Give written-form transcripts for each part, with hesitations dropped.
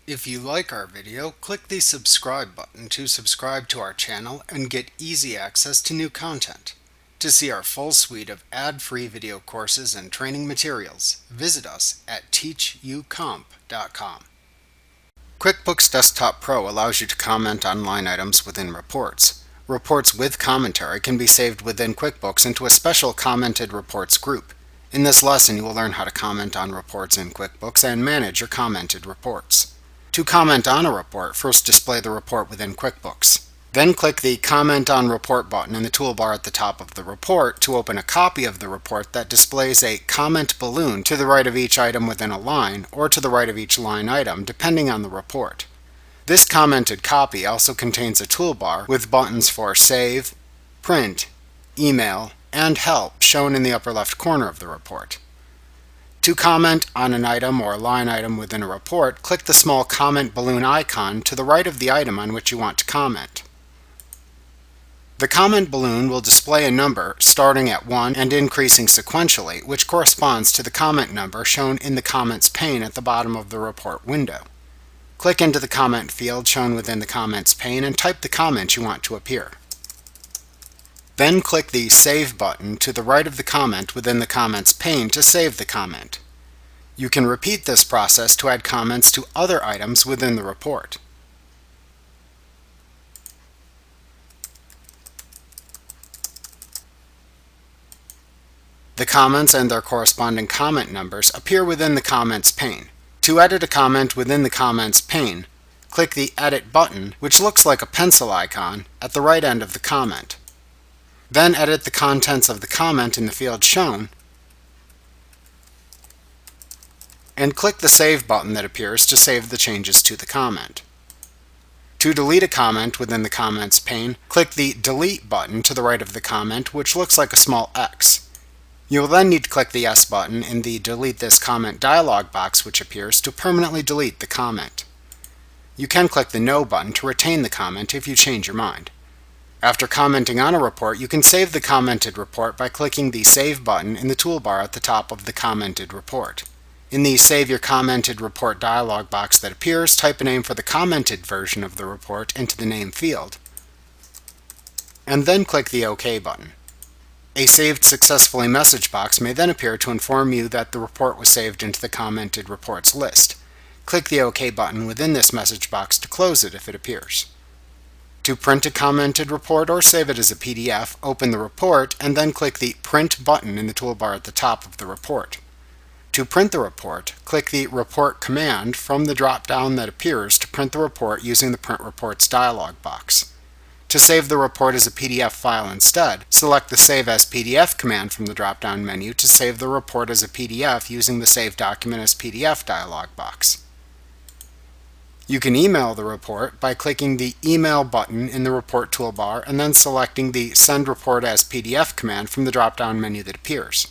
If you like our video, click the subscribe button to subscribe to our channel and get easy access to new content. To see our full suite of ad-free video courses and training materials, visit us at teachucomp.com. QuickBooks Desktop Pro allows you to comment on line items within reports. Reports with commentary can be saved within QuickBooks into a special commented reports group. In this lesson, you will learn how to comment on reports in QuickBooks and manage your commented reports. To comment on a report, first display the report within QuickBooks. Then click the Comment on Report button in the toolbar at the top of the report to open a copy of the report that displays a comment balloon to the right of each item within a line or to the right of each line item, depending on the report. This commented copy also contains a toolbar with buttons for Save, Print, Email, and Help shown in the upper left corner of the report. To comment on an item or line item within a report, click the small comment balloon icon to the right of the item on which you want to comment. The comment balloon will display a number starting at 1 and increasing sequentially, which corresponds to the comment number shown in the Comments pane at the bottom of the report window. Click into the comment field shown within the Comments pane and type the comment you want to appear. Then click the Save button to the right of the comment within the Comments pane to save the comment. You can repeat this process to add comments to other items within the report. The comments and their corresponding comment numbers appear within the Comments pane. To edit a comment within the Comments pane, click the Edit button, which looks like a pencil icon, at the right end of the comment. Then edit the contents of the comment in the field shown, and click the Save button that appears to save the changes to the comment. To delete a comment within the Comments pane, click the Delete button to the right of the comment, which looks like a small X. You will then need to click the Yes button in the Delete this comment dialog box which appears to permanently delete the comment. You can click the No button to retain the comment if you change your mind. After commenting on a report, you can save the commented report by clicking the Save button in the toolbar at the top of the commented report. In the Save Your Commented Report dialog box that appears, type a name for the commented version of the report into the name field, and then click the OK button. A Saved Successfully message box may then appear to inform you that the report was saved into the commented reports list. Click the OK button within this message box to close it if it appears. To print a commented report or save it as a PDF, open the report and then click the Print button in the toolbar at the top of the report. To print the report, click the Report command from the drop-down that appears to print the report using the Print Reports dialog box. To save the report as a PDF file instead, select the Save as PDF command from the drop-down menu to save the report as a PDF using the Save Document as PDF dialog box. You can email the report by clicking the Email button in the Report toolbar and then selecting the Send Report as PDF command from the drop-down menu that appears.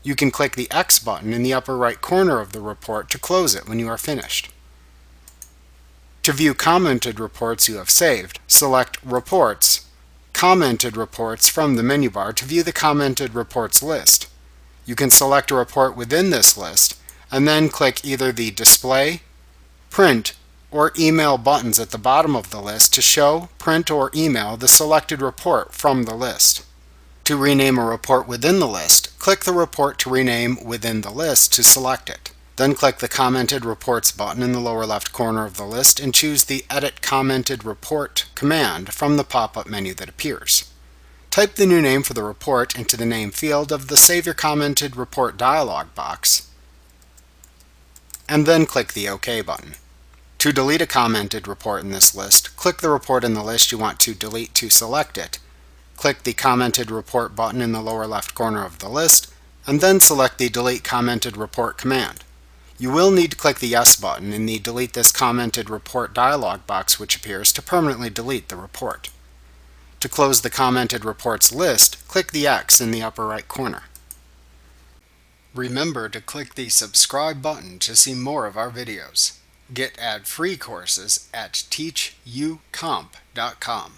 You can click the X button in the upper right corner of the report to close it when you are finished. To view commented reports you have saved, select Reports, Commented Reports from the menu bar to view the commented reports list. You can select a report within this list and then click either the Display, Print, or Email buttons at the bottom of the list to show, print, or email the selected report from the list. To rename a report within the list, click the report to rename within the list to select it. Then click the Commented Reports button in the lower left corner of the list and choose the Edit Commented Report command from the pop-up menu that appears. Type the new name for the report into the name field of the Save Your Commented Report dialog box, and then click the OK button. To delete a commented report in this list, click the report in the list you want to delete to select it. Click the Commented Report button in the lower left corner of the list, and then select the Delete Commented Report command. You will need to click the Yes button in the Delete this commented report dialog box which appears to permanently delete the report. To close the commented reports list, click the X in the upper right corner. Remember to click the subscribe button to see more of our videos. Get ad-free courses at teachucomp.com.